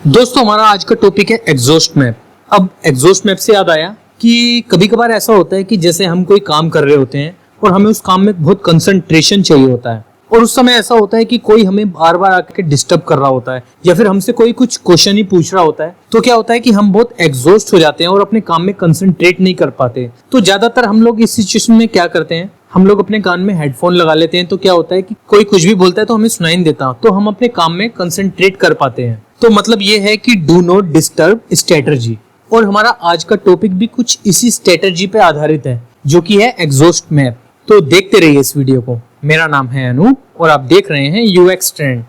दोस्तों हमारा आज का टॉपिक है एग्जॉस्ट मैप। अब एग्जॉस्ट मैप से याद आया कि कभी कभार ऐसा होता है कि जैसे हम कोई काम कर रहे होते हैं और हमें उस काम में बहुत कंसंट्रेशन चाहिए होता है और उस समय ऐसा होता है कि कोई हमें बार बार आकर डिस्टर्ब कर रहा होता है या फिर हमसे कोई कुछ क्वेश्चन ही पूछ रहा होता है। तो क्या होता है कि हम बहुत एग्जॉस्ट हो जाते हैं और अपने काम में कंसंट्रेट नहीं कर पाते। तो ज्यादातर हम लोग इस सिचुएशन में क्या करते हैं, हम लोग अपने कान में हेडफोन लगा लेते हैं। तो क्या होता है कि कोई कुछ भी बोलता है तो हमें सुनाई नहीं देता, तो हम अपने काम में कंसंट्रेट कर पाते हैं। तो मतलब ये है कि डू नॉट डिस्टर्ब स्ट्रेटजी। और हमारा आज का टॉपिक भी कुछ इसी स्ट्रेटजी पे आधारित है जो कि है एग्जॉस्ट मैप। तो देखते रहिए इस वीडियो को। मेरा नाम है अनूप और आप देख रहे हैं यूएक्स ट्रेंड।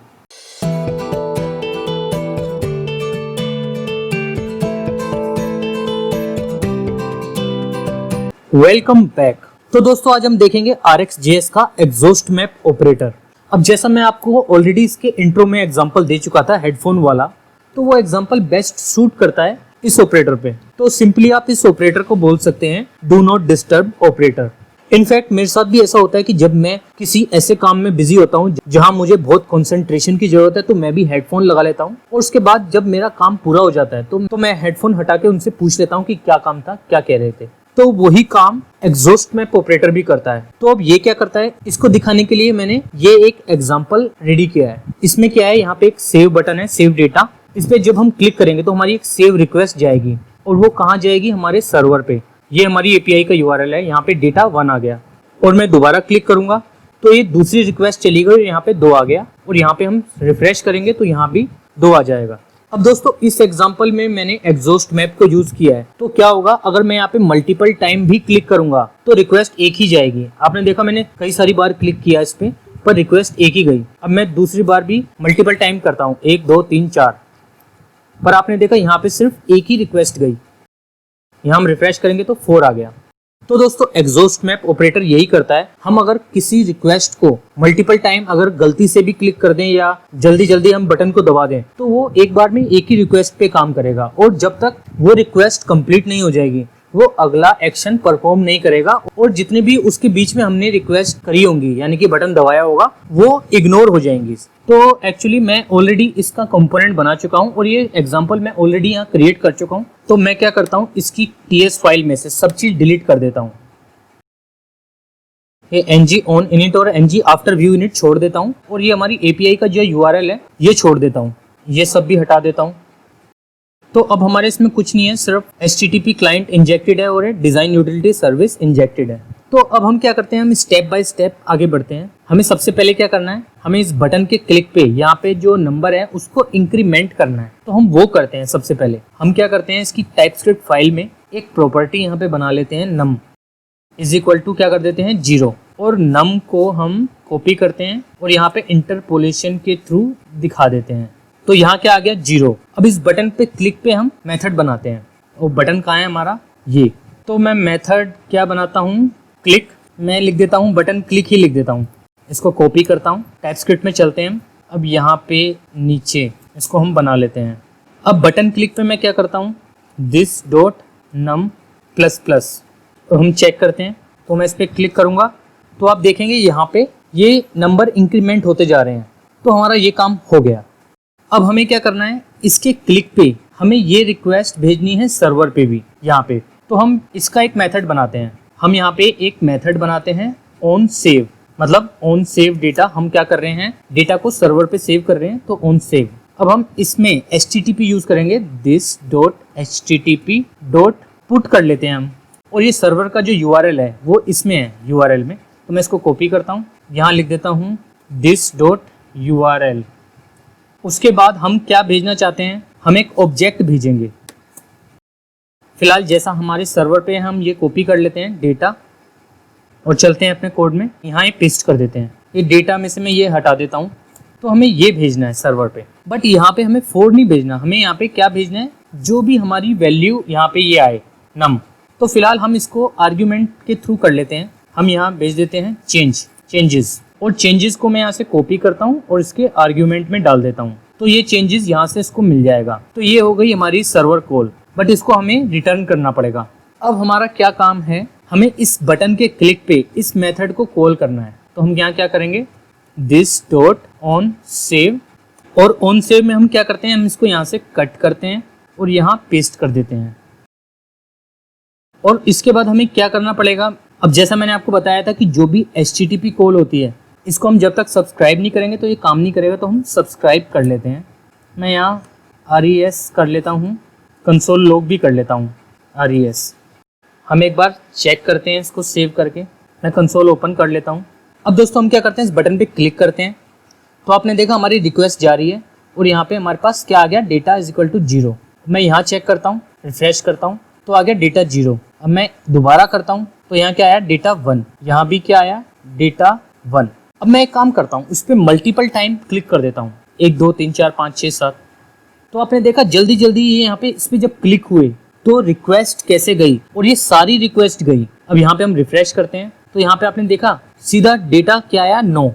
Welcome back. तो दोस्तों आज हम देखेंगे RxJS का एग्जॉस्ट मैप ऑपरेटर। अब जैसा मैं आपको ऑलरेडी इसके इंट्रो में एग्जांपल दे चुका था हेडफोन वाला, तो वो एग्जांपल बेस्ट सूट करता है इस ऑपरेटर पे। तो सिंपली आप इस ऑपरेटर को बोल सकते हैं do not disturb operator. In fact मेरे साथ भी ऐसा होता है कि जब मैं किसी ऐसे काम में बिजी होता हूँ जहां मुझे बहुत कंसंट्रेशन की जरूरत है तो मैं भी हेडफोन लगा लेता हूँ और उसके बाद जब मेरा काम पूरा हो जाता है तो मैं हेडफोन हटा के उनसे पूछ लेता हूँ कि क्या काम था, क्या कह रहे थे। तो वही काम एग्जॉस्ट मैप ऑपरेटर भी करता है। तो अब ये क्या करता है, इसको दिखाने के लिए मैंने ये एक एग्जांपल रेडी किया है। इसमें क्या है, यहाँ पे एक सेव बटन है, सेव डेटा। इस पे जब हम क्लिक करेंगे तो हमारी एक सेव रिक्वेस्ट जाएगी और वो कहाँ जाएगी, हमारे सर्वर पे। ये हमारी एपीआई का यूआरएल है, यहाँ पे डेटा 1 आ गया और मैं दोबारा क्लिक करूंगा तो ये दूसरी रिक्वेस्ट चली गई, यहाँ पे 2 आ गया और यहाँ पे हम रिफ्रेश करेंगे तो यहाँ भी 2 आ जाएगा। अब दोस्तों इस एग्जांपल में मैंने एग्जॉस्ट मैप को यूज किया है। तो क्या होगा, अगर मैं यहाँ पे मल्टीपल टाइम भी क्लिक करूंगा तो रिक्वेस्ट एक ही जाएगी। आपने देखा मैंने कई सारी बार क्लिक किया इस पे पर रिक्वेस्ट एक ही गई। अब मैं दूसरी बार भी मल्टीपल टाइम करता हूँ, 1 2 3 4, पर आपने देखा यहाँ पे सिर्फ एक ही रिक्वेस्ट गई। यहाँ हम रिफ्रेश करेंगे तो 4 आ गया। तो दोस्तों एग्जॉस्ट मैप ऑपरेटर यही करता है। हम अगर किसी रिक्वेस्ट को मल्टीपल टाइम अगर गलती से भी क्लिक कर दें या जल्दी जल्दी हम बटन को दबा दें तो वो एक बार में एक ही रिक्वेस्ट पे काम करेगा और जब तक वो रिक्वेस्ट कंप्लीट नहीं हो जाएगी वो अगला एक्शन परफॉर्म नहीं करेगा और जितने भी उसके बीच में हमने रिक्वेस्ट करी होंगी यानी कि बटन दबाया होगा वो इग्नोर हो जाएंगी। तो एक्चुअली मैं ऑलरेडी इसका कंपोनेंट बना चुका हूँ और ये एग्जांपल मैं ऑलरेडी यहाँ क्रिएट कर चुका हूँ। तो मैं क्या करता हूँ, इसकी TS फाइल में से सब चीज डिलीट कर देता हूँ। ये ng on init और ng after view init छोड़ देता हूँ और ये हमारी API का जो URL है ये छोड़ देता हूँ। ये सब भी हटा देता हूँ। तो अब हमारे इसमें कुछ नहीं है, सिर्फ HTTP क्लाइंट इंजेक्टेड है और डिजाइन यूटिलिटी सर्विस इंजेक्टेड है। तो अब हम क्या करते हैं, हम स्टेप बाय स्टेप आगे बढ़ते हैं। हमें सबसे पहले क्या करना है, हमें इस बटन के क्लिक पे यहाँ पे जो नंबर है उसको इंक्रीमेंट करना है। तो हम वो करते हैं। सबसे पहले हम क्या करते हैं, इसकी टाइपस्क्रिप्ट फाइल में एक प्रॉपर्टी यहाँ पे बना लेते हैं, num इज इक्वल टू क्या कर देते हैं 0 और num को हम कॉपी करते हैं और यहाँ पे इंटरपोलेशन के थ्रू दिखा देते हैं। तो यहाँ क्या आ गया 0। अब इस बटन पे क्लिक पे हम मेथड बनाते हैं और बटन कहाँ है हमारा, ये। तो मैं मेथड क्या बनाता हूँ, क्लिक, मैं लिख देता हूँ बटन क्लिक ही लिख देता हूँ। इसको कॉपी करता हूँ, टाइपस्क्रिप्ट में चलते हैं। अब यहाँ पे नीचे इसको हम बना लेते हैं। अब बटन क्लिक पे मैं क्या करता हूँ, this dot num plus plus. तो हम चेक करते हैं, तो मैं इस पर क्लिक करूँगा तो आप देखेंगे यहाँ पे ये नंबर इंक्रीमेंट होते जा रहे हैं। तो हमारा ये काम हो गया। अब हमें क्या करना है, इसके क्लिक पे हमें ये रिक्वेस्ट भेजनी है सर्वर पे भी यहाँ पे। तो हम इसका एक मेथड बनाते हैं। हम यहाँ पे एक मेथड बनाते हैं ऑन सेव, मतलब ऑन सेव डेटा। हम क्या कर रहे हैं, डेटा को सर्वर पे सेव कर रहे हैं तो ऑन सेव। अब हम इसमें HTTP यूज करेंगे, this dot HTTP dot put कर लेते हैं हम। और ये सर्वर का जो URL है वो इसमें है URL में। तो मैं इसको कॉपी करता हूँ, यहाँ लिख देता हूँ दिस डॉट URL। उसके बाद हम क्या भेजना चाहते हैं, हम एक ऑब्जेक्ट भेजेंगे। फिलहाल जैसा हमारे सर्वर पे हम ये कॉपी कर लेते हैं डेटा और चलते हैं अपने कोड में, यहाँ ये पेस्ट कर देते हैं। ये डेटा में से मैं ये हटा देता हूँ। तो हमें ये भेजना है सर्वर पे, बट यहाँ पे हमें 4 नहीं भेजना। हमें यहाँ पे क्या भेजना है, जो भी हमारी वैल्यू यहाँ पे ये आए नम। तो फिलहाल हम इसको आर्ग्यूमेंट के थ्रू कर लेते हैं। हम यहाँ भेज देते हैं चेंजेस और चेंजेस को मैं यहाँ से कॉपी करता हूँ और इसके आर्ग्यूमेंट में डाल देता हूँ। तो ये चेंजेस यहाँ से इसको मिल जाएगा। तो ये हो गई हमारी सर्वर कॉल, बट इसको हमें रिटर्न करना पड़ेगा। अब हमारा क्या काम है, हमें इस बटन के क्लिक पे इस मेथड को कॉल करना है। तो हम यहाँ क्या करेंगे, दिस डॉट ऑन सेव और ऑन सेव में हम क्या करते हैं, हम इसको यहाँ से कट करते हैं और यहाँ पेस्ट कर देते हैं। और इसके बाद हमें क्या करना पड़ेगा, अब जैसा मैंने आपको बताया था कि जो भी HTTP कॉल होती है इसको हम जब तक सब्सक्राइब नहीं करेंगे तो ये काम नहीं करेगा, तो हम सब्सक्राइब कर लेते हैं। मैं यहाँ RES कर लेता हूँ, कंसोल लॉग भी कर लेता हूँ RES। हम एक बार चेक करते हैं इसको सेव करके। मैं कंसोल ओपन कर लेता हूँ। अब दोस्तों हम क्या करते हैं, इस बटन पे क्लिक करते हैं तो आपने देखा हमारी रिक्वेस्ट जा रही है और यहाँ पे हमारे पास क्या आ गया, डेटा इज इक्वल टू 0। मैं यहाँ चेक करता हूँ, रिफ्रेश करता हूँ तो आ गया डेटा 0। अब मैं दोबारा करता हूँ तो यहाँ क्या आया, डेटा 1। यहाँ भी क्या आया, डेटा 1। अब मैं एक काम करता हूँ, उस पर मल्टीपल टाइम क्लिक कर देता हूँ, 1 2 3 4 5 6 7। तो आपने देखा जल्दी जल्दी ये यहाँ पे इस पर जब क्लिक हुए तो रिक्वेस्ट कैसे गई, और ये सारी रिक्वेस्ट गई। अब यहाँ पे हम रिफ्रेश करते हैं तो यहाँ पे आपने देखा सीधा डेटा क्या आया, 9।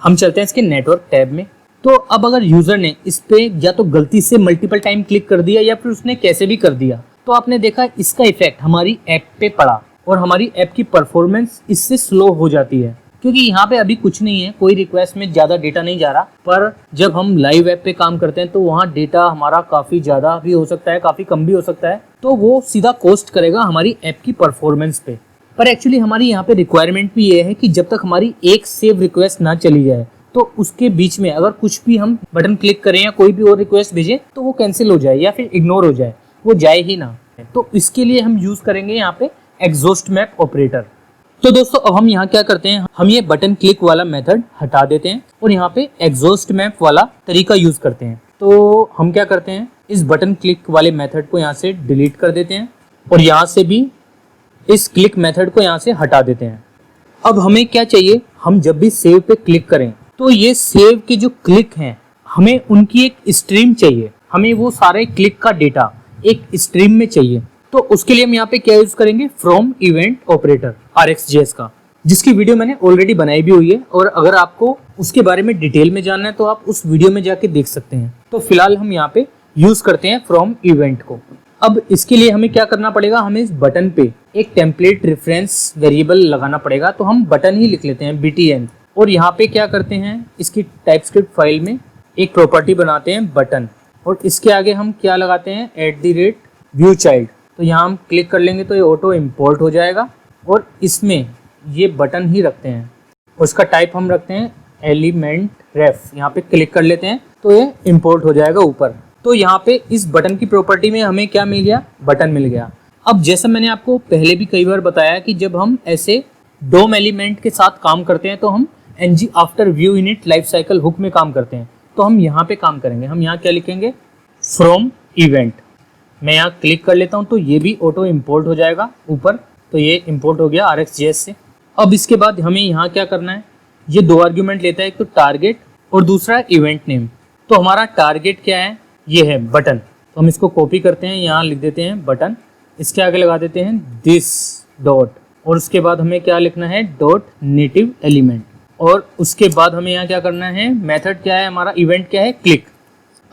हम चलते हैं इसके नेटवर्क टैब में। तो अब अगर यूजर ने इस पे या तो गलती से मल्टीपल टाइम क्लिक कर दिया या फिर उसने कैसे भी कर दिया, तो आपने देखा इसका इफेक्ट हमारी ऐप पे पड़ा और हमारी ऐप की परफॉर्मेंस इससे स्लो हो जाती है, क्योंकि यहाँ पे अभी कुछ नहीं है, कोई रिक्वेस्ट में ज़्यादा डेटा नहीं जा रहा। पर जब हम लाइव ऐप पे काम करते हैं तो वहाँ डेटा हमारा काफ़ी ज़्यादा भी हो सकता है, काफ़ी कम भी हो सकता है, तो वो सीधा कॉस्ट करेगा हमारी ऐप की परफॉर्मेंस पे। पर एक्चुअली हमारी यहाँ पे रिक्वायरमेंट भी ये है कि जब तक हमारी एक सेव रिक्वेस्ट ना चली जाए तो उसके बीच में अगर कुछ भी हम बटन क्लिक करें या कोई भी और रिक्वेस्ट भेजें तो वो कैंसिल हो जाए या फिर इग्नोर हो जाए, वो जाए ही ना। तो इसके लिए हम यूज़ करेंगे यहाँ पे एग्जॉस्ट मैप ऑपरेटर। तो दोस्तों अब हम यहाँ क्या करते हैं, हम ये बटन क्लिक वाला मेथड हटा देते हैं और यहाँ पे एग्जॉस्ट मैप वाला तरीका यूज़ करते हैं। तो हम क्या करते हैं, इस बटन क्लिक वाले मेथड को यहाँ से डिलीट कर देते हैं और यहाँ से भी इस क्लिक मेथड को यहाँ से हटा देते हैं। अब हमें क्या चाहिए, हम जब भी सेव पे क्लिक करें तो ये सेव के जो क्लिक हैं हमें उनकी एक स्ट्रीम चाहिए, हमें वो सारे क्लिक का डेटा एक स्ट्रीम में चाहिए। तो उसके लिए हम यहाँ पे क्या यूज करेंगे, फ्रॉम इवेंट ऑपरेटर RxJS का, जिसकी वीडियो मैंने ऑलरेडी बनाई भी हुई है, और अगर आपको उसके बारे में डिटेल में जानना है तो आप उस वीडियो में जाके देख सकते हैं। तो फिलहाल हम यहाँ पे यूज करते हैं फ्रॉम इवेंट को। अब इसके लिए हमें क्या करना पड़ेगा, हमें इस बटन पे एक टेम्पलेट रेफरेंस वेरिएबल लगाना पड़ेगा। तो हम बटन ही लिख लेते हैं BTN, और यहाँ पे क्या करते हैं, इसकी टाइपस्क्रिप्ट फाइल में एक प्रॉपर्टी बनाते हैं बटन, और इसके आगे हम क्या लगाते हैं, @viewchild। तो यहाँ हम क्लिक कर लेंगे तो ये ऑटो इम्पोर्ट हो जाएगा, और इसमें ये बटन ही रखते हैं, उसका टाइप हम रखते हैं एलिमेंट रेफ। यहाँ पे क्लिक कर लेते हैं तो ये इम्पोर्ट हो जाएगा ऊपर। तो यहाँ पे इस बटन की प्रॉपर्टी में हमें क्या मिल गया, बटन मिल गया। अब जैसा मैंने आपको पहले भी कई बार बताया कि जब हम ऐसे DOM एलिमेंट के साथ काम करते हैं तो हम ng after view init life cycle hook में काम करते हैं। तो हम यहाँ पे काम करेंगे, हम यहाँ क्या लिखेंगे, फ्रॉम इवेंट। मैं यहाँ क्लिक कर लेता हूँ तो ये भी ऑटो इम्पोर्ट हो जाएगा ऊपर। तो ये इम्पोर्ट हो गया RxJS से। अब इसके बाद हमें यहाँ क्या करना है, ये 2 आर्ग्यूमेंट लेता है, एक तो टारगेट और दूसरा इवेंट नेम। तो हमारा टारगेट क्या है, ये है बटन। तो हम इसको कॉपी करते हैं, यहाँ लिख देते हैं बटन, इसके आगे लगा देते हैं दिस डॉट, और उसके बाद हमें क्या लिखना है, डॉट नेटिव एलिमेंट। और उसके बाद हमें यहाँ क्या करना है, मेथड क्या है हमारा, इवेंट क्या है, क्लिक।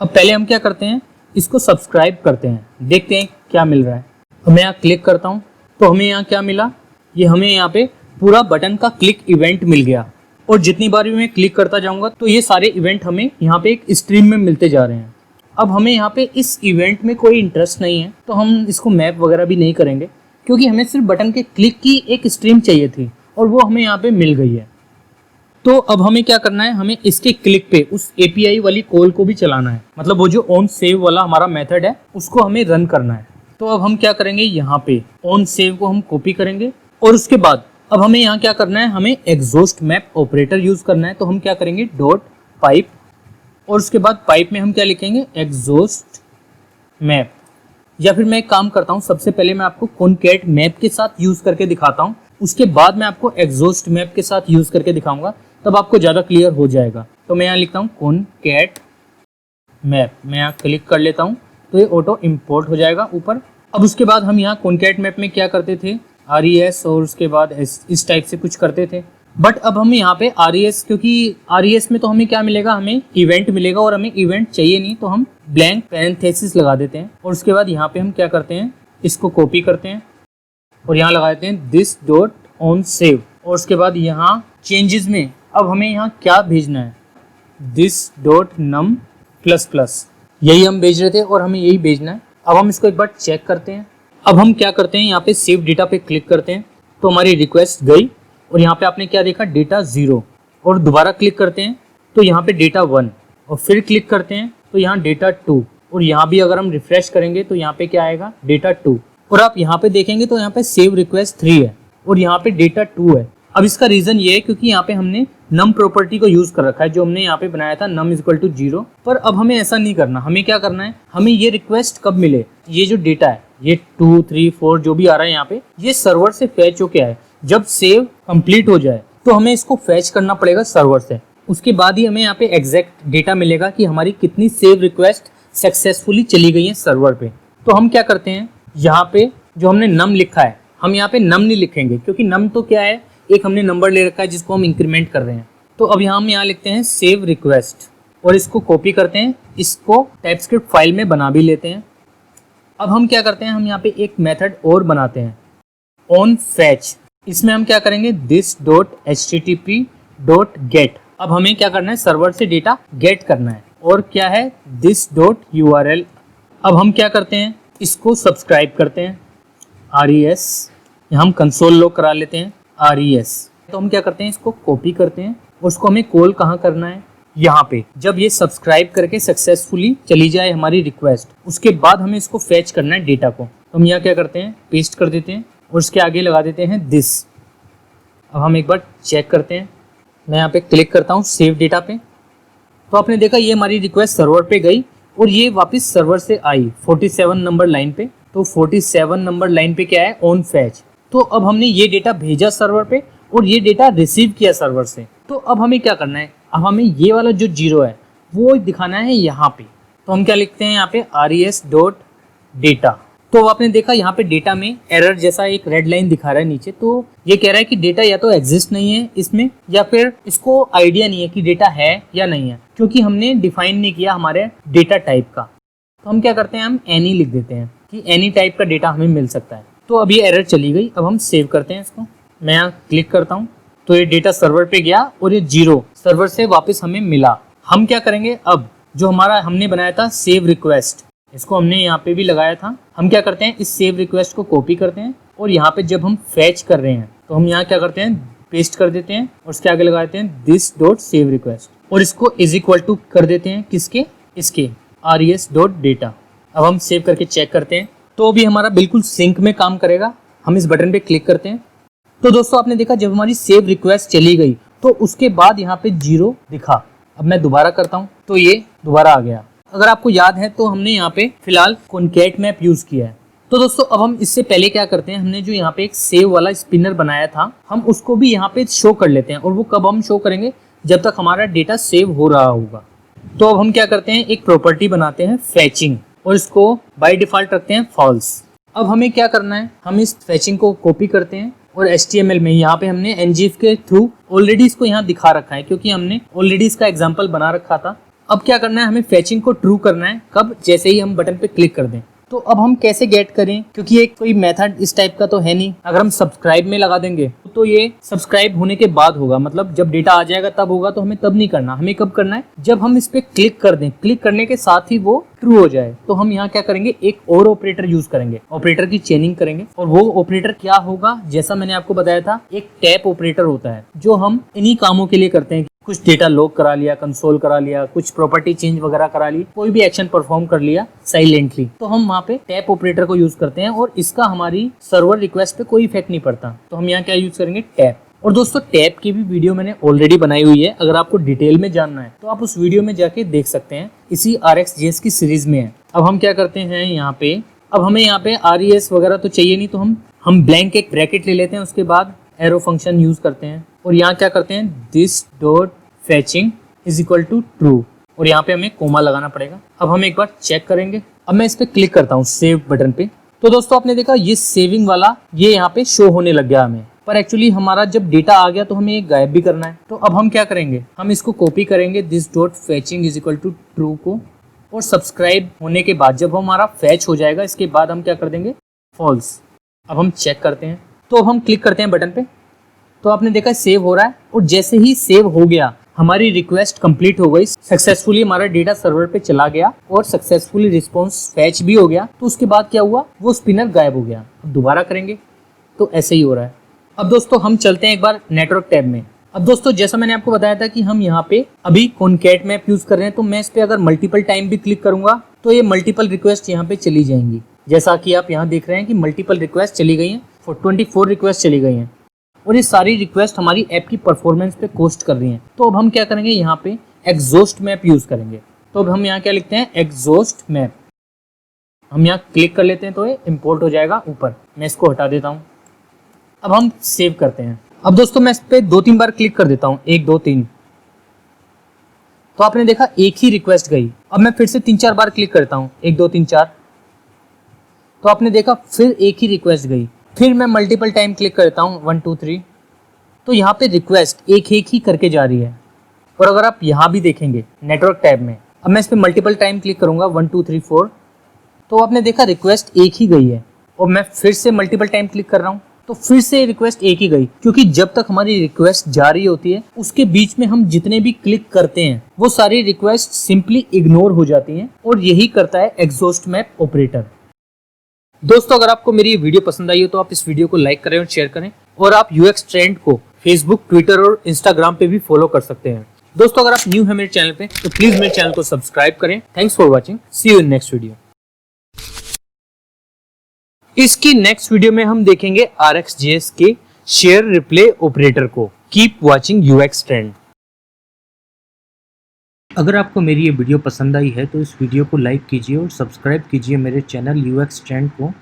अब पहले हम क्या करते हैं, इसको सब्सक्राइब करते हैं, देखते हैं क्या मिल रहा है। तो मैं यहाँ क्लिक करता हूँ तो हमें यहाँ क्या मिला, ये हमें यहाँ पे पूरा बटन का क्लिक इवेंट मिल गया। और जितनी बार भी मैं क्लिक करता जाऊँगा तो ये सारे इवेंट हमें यहाँ पे एक स्ट्रीम में मिलते जा रहे हैं। अब हमें यहाँ पे इस इवेंट में कोई इंटरेस्ट नहीं है, तो हम इसको मैप वगैरह भी नहीं करेंगे, क्योंकि हमें सिर्फ बटन के क्लिक की एक स्ट्रीम चाहिए थी और वो हमें यहाँ पे मिल गई है। तो अब हमें क्या करना है, हमें इसके क्लिक पे उस API वाली कॉल को भी चलाना है, मतलब वो जो ऑन सेव वाला हमारा मेथड है उसको हमें रन करना है। तो अब हम क्या करेंगे, यहाँ पे ऑन सेव को हम कॉपी करेंगे, और उसके बाद अब हमें यहाँ क्या करना है, हमें एग्जॉस्ट मैप ऑपरेटर यूज करना है। तो हम क्या करेंगे, डॉट पाइप, और उसके बाद पाइप में हम क्या लिखेंगे, एग्जॉस्ट मैप। या फिर मैं एक काम करता हूँ, सबसे पहले मैं आपको कॉनकैट मैप के साथ यूज करके दिखाता हूँ, उसके बाद मैं आपको एग्जॉस्ट मैप के साथ यूज करके दिखाऊंगा, तब आपको ज़्यादा क्लियर हो जाएगा। तो मैं यहाँ लिखता हूँ कॉनकैट मैप, मैं यहाँ क्लिक कर लेता हूँ तो ये ऑटो इम्पोर्ट हो जाएगा ऊपर। अब उसके बाद हम यहाँ कॉनकैट मैप में क्या करते थे, RES, और उसके बाद इस टाइप से कुछ करते थे। बट अब हम यहाँ पे RES, क्योंकि RES में तो हमें क्या मिलेगा, हमें इवेंट मिलेगा, और हमें इवेंट चाहिए नहीं, तो हम ब्लैंक पैरेंथेसिस लगा देते हैं। और उसके बाद यहाँ पे हम क्या करते हैं, इसको कॉपी करते हैं और यहाँ लगा देते हैं दिस डॉट ऑन सेव। और उसके बाद यहाँ चेंजेस में अब हमें यहाँ क्या भेजना है, this dot num plus plus, यही हम भेज रहे थे और हमें यही भेजना है। अब हम इसको एक बार चेक करते हैं। अब हम क्या करते हैं, यहाँ पे सेव डेटा पे क्लिक करते हैं तो हमारी रिक्वेस्ट गई और यहाँ पे आपने क्या देखा, डेटा 0। और दोबारा क्लिक करते हैं तो यहाँ पे डेटा 1 और फिर क्लिक करते हैं तो यहाँ डेटा 2 और यहाँ भी अगर हम रिफ्रेश करेंगे तो यहाँ पे क्या आएगा, डेटा 2। और आप यहाँ पे देखेंगे तो यहाँ पे सेव रिक्वेस्ट 3 है और यहाँ पे डेटा 2 है। अब इसका रीजन ये है क्योंकि यहाँ पे हमने नम प्रॉपर्टी को यूज कर रखा है, जो हमने यहाँ पे बनाया था नम इक्वल टू 0। पर अब हमें ऐसा नहीं करना, हमें क्या करना है, हमें ये रिक्वेस्ट कब मिले, ये जो डेटा है ये 2, 3, 4 जो भी आ रहा है यहाँ पे, ये सर्वर से फैच होके आए। जब सेव कंप्लीट हो जाए तो हमें इसको फैच करना पड़ेगा सर्वर से, उसके बाद ही हमें यहाँ पे एग्जैक्ट डेटा मिलेगा कि हमारी कितनी सेव रिक्वेस्ट सक्सेसफुली चली गई है सर्वर पे। तो हम क्या करते हैं, यहाँ पे जो हमने नम लिखा है, हम यहाँ पे नम नहीं लिखेंगे क्योंकि नम तो क्या है, एक हमने नंबर ले रखा है जिसको हम इंक्रीमेंट कर रहे हैं। तो अब हम यहाँ लिखते हैं सेव रिक्वेस्ट और इसको कॉपी करते हैं, इसको टाइपस्क्रिप्ट फाइल में बना भी लेते हैं। अब हम क्या करते हैं, हम यहाँ पे एक मेथड और बनाते हैं ऑन फैच। इसमें हम क्या करेंगे, this.http.get। अब हमें क्या करना है, सर्वर से डेटा गेट करना है और क्या है this.url। अब हम क्या करते हैं, इसको सब्सक्राइब करते हैं res, हम कंसोल लॉग करा लेते हैं res। तो हम क्या करते हैं, इसको कॉपी करते हैं और उसको हमें कॉल कहाँ करना है, यहाँ पे। जब ये सब्सक्राइब करके सक्सेसफुली चली जाए हमारी रिक्वेस्ट, उसके बाद हमें इसको फैच करना है डेटा को। तो हम यहाँ क्या करते हैं, पेस्ट कर देते हैं और उसके आगे लगा देते हैं दिस। अब हम एक बार चेक करते हैं, मैं यहाँ पे क्लिक करता हूँ सेव डेटा पे, तो आपने देखा ये हमारी रिक्वेस्ट सर्वर पे गई और ये वापस सर्वर से आई 47 नंबर लाइन पे। तो 47 नंबर लाइन पे क्या है, ऑन फैच। तो अब हमने ये डेटा भेजा सर्वर पे और ये डेटा रिसीव किया सर्वर से। तो अब हमें क्या करना है, अब हमें ये वाला जो 0 है वो दिखाना है यहाँ पे। तो हम क्या लिखते हैं यहाँ पे res.data। तो आपने देखा यहाँ पे डेटा में एरर जैसा एक रेड लाइन दिखा रहा है नीचे, तो ये कह रहा है कि डेटा या तो एग्जिस्ट नहीं है इसमें, या फिर इसको आइडिया नहीं है कि डेटा है या नहीं है, क्योंकि हमने डिफाइन नहीं किया हमारे डेटा टाइप का। तो हम क्या करते हैं, हम एनी लिख देते हैं कि एनी टाइप का डेटा हमें मिल सकता है। तो अब ये एरर चली गई। अब हम सेव करते हैं इसको, मैं यहाँ क्लिक करता हूँ तो ये डेटा सर्वर पे गया और ये 0 सर्वर से वापस हमें मिला। हम क्या करेंगे, अब जो हमारा हमने बनाया था सेव रिक्वेस्ट, इसको हमने यहाँ पे भी लगाया था। हम क्या करते हैं, इस सेव रिक्वेस्ट को कॉपी करते हैं और यहाँ पे जब हम फैच कर रहे हैं तो हम यहाँ क्या करते हैं, पेस्ट कर देते हैं और उसके आगे लगाते हैं this.saveRequest और इसको इज इक्वल टू कर देते हैं किसके, इसके res.data। अब हम सेव करके चेक करते हैं तो भी हमारा बिल्कुल सिंक में काम करेगा। हम इस बटन पे क्लिक करते हैं तो दोस्तों आपने देखा जब हमारी सेव रिक्वेस्ट चली गई तो उसके बाद यहाँ पे 0 दिखा। अब मैं दोबारा करता हूँ तो ये दोबारा आ गया। अगर आपको याद है तो हमने यहाँ पे फिलहाल कॉनकैट मैप यूज किया है। तो दोस्तों अब हम इससे पहले क्या करते हैं, हमने जो यहाँ पे एक सेव वाला स्पिनर बनाया था हम उसको भी यहाँ पे शो कर लेते हैं। और वो कब हम शो करेंगे, जब तक हमारा डेटा सेव हो रहा होगा। तो अब हम क्या करते हैं, एक प्रॉपर्टी बनाते हैं फैचिंग और इसको बाय डिफॉल्ट रखते हैं फॉल्स। अब हमें क्या करना है, हम इस फैचिंग को कॉपी करते हैं और HTML में यहाँ पे हमने ngif के थ्रू ऑलरेडी इसको यहाँ दिखा रखा है क्योंकि हमने ऑलरेडी इसका एग्जांपल बना रखा था। अब क्या करना है, हमें फैचिंग को ट्रू करना है कब, जैसे ही हम बटन पे क्लिक कर दें। तो अब हम कैसे गेट करें, क्योंकि ये कोई मेथड इस टाइप का तो है नहीं। अगर हम सब्सक्राइब में लगा देंगे तो ये सब्सक्राइब होने के बाद होगा, मतलब जब डेटा आ जाएगा तब होगा। तो हमें तब नहीं करना, हमें कब करना है, जब हम इस पे क्लिक कर दें, क्लिक करने के साथ ही वो ट्रू हो जाए। तो हम यहाँ क्या करेंगे, एक और ऑपरेटर यूज करेंगे, ऑपरेटर की चेनिंग करेंगे। और वो ऑपरेटर क्या होगा, जैसा मैंने आपको बताया था, एक टैप ऑपरेटर होता है जो हम इन्हीं कामों के लिए करते हैं। कुछ डेटा लॉग करा लिया, कंसोल करा लिया, कुछ प्रॉपर्टी चेंज वगैरह करा ली, कोई भी एक्शन परफॉर्म कर लिया साइलेंटली, तो हम वहाँ पे टैप ऑपरेटर को यूज करते हैं और इसका हमारी सर्वर रिक्वेस्ट पे कोई इफेक्ट नहीं पड़ता। तो हम यहाँ क्या यूज करेंगे, टैप। और दोस्तों टैप की भी वीडियो मैंने ऑलरेडी बनाई हुई है, अगर आपको डिटेल में जानना है तो आप उस वीडियो में जाके देख सकते हैं, इसी RxJS की सीरीज में है। अब हम क्या करते हैं यहाँ पे, अब हमें यहाँ पे RES वगैरह तो चाहिए नहीं, तो हम ब्लैंक एक ब्रैकेट ले लेते हैं, उसके बाद एरो फंक्शन यूज करते हैं और यहाँ क्या करते हैं, this.fetching is equal to true और यहाँ पे हमें कोमा लगाना पड़ेगा। अब हम एक बार चेक करेंगे। अब मैं इस पे क्लिक करता हूँ सेव बटन पे, तो दोस्तों आपने देखा ये सेविंग वाला ये यहाँ पे शो होने लग गया हमें, पर एक्चुअली हमारा जब डेटा आ गया तो हमें ये गायब भी करना है। तो अब हम क्या करेंगे, हम इसको कॉपी करेंगे this.fetching is equal to true को, और सब्सक्राइब होने के बाद जब हमारा फैच हो जाएगा इसके बाद हम क्या कर देंगे, फॉल्स। अब हम चेक करते हैं, तो अब हम क्लिक करते हैं बटन पे, तो आपने देखा सेव हो रहा है और जैसे ही सेव हो गया हमारी रिक्वेस्ट कंप्लीट हो गई, सक्सेसफुली हमारा डेटा सर्वर पे चला गया और सक्सेसफुली रिस्पॉन्स फैच भी हो गया। तो उसके बाद क्या हुआ, वो स्पिनर गायब हो गया। अब दोबारा करेंगे तो ऐसे ही हो रहा है। अब दोस्तों हम चलते हैं एक बार नेटवर्क टैब में। अब दोस्तों जैसा मैंने आपको बताया था कि हम यहाँ पे अभी कॉनकैट मैप यूज कर रहे हैं, तो मैं इस पे अगर मल्टीपल टाइम भी क्लिक करूंगा तो ये मल्टीपल रिक्वेस्ट यहाँ पे चली जाएंगी। जैसा कि आप यहाँ देख रहे हैं कि मल्टीपल रिक्वेस्ट चली गई हैं, 24 रिक्वेस्ट चली गई हैं और ये सारी रिक्वेस्ट हमारी ऐप की परफॉर्मेंस पे कोस्ट कर रही हैं। तो अब हम क्या करेंगे, यहाँ पे एग्जॉस्ट मैप यूज करेंगे। तो अब हम यहाँ क्या लिखते हैं, एग्जॉस्ट मैप। हम यहाँ क्लिक कर लेते हैं तो ये इम्पोर्ट हो जाएगा ऊपर। मैं इसको हटा देता हूँ। अब हम सेव करते हैं। अब दोस्तों मैं इस पे 2-3 बार क्लिक कर देता हूँ, 1 2 3। तो आपने देखा एक ही रिक्वेस्ट गई। अब मैं फिर से 3-4 बार क्लिक करता हूँ, 1 2 3 4। तो आपने देखा फिर एक ही रिक्वेस्ट गई। फिर मैं मल्टीपल टाइम क्लिक करता हूँ, 1 2 3। तो यहाँ पे रिक्वेस्ट एक ही करके जा रही है। और अगर आप यहाँ भी देखेंगे नेटवर्क टैब में, अब मैं इस पे मल्टीपल टाइम क्लिक करूंगा, 1 2 3 4। तो आपने देखा रिक्वेस्ट एक ही गई है। और मैं फिर से मल्टीपल टाइम क्लिक कर रहा हूँ तो फिर से रिक्वेस्ट एक ही गई, क्योंकि जब तक हमारी रिक्वेस्ट जा रही होती है उसके बीच में हम जितने भी क्लिक करते हैं वो सारी रिक्वेस्ट सिंपली इग्नोर हो जाती हैं। और यही करता है एग्जॉस्ट मैप ऑपरेटर। दोस्तों अगर आपको मेरी ये वीडियो पसंद आई हो तो आप इस वीडियो को लाइक करें और शेयर करें। और आप यूएक्स ट्रेंड को फेसबुक, ट्विटर और इंस्टाग्राम पे भी फॉलो कर सकते हैं। दोस्तों अगर आप न्यू है मेरे चैनल पे तो प्लीज मेरे चैनल को सब्सक्राइब करें। Thanks for watching, see you in next video. इसकी नेक्स्ट वीडियो में हम देखेंगे RxJS के शेयर रिप्ले ऑपरेटर को। Keep watching UX trend. अगर आपको मेरी ये वीडियो पसंद आई है तो इस वीडियो को लाइक कीजिए और सब्सक्राइब कीजिए मेरे चैनल यूएक्स ट्रेंड को,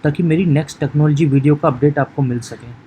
ताकि मेरी नेक्स्ट टेक्नोलॉजी वीडियो का अपडेट आपको मिल सके।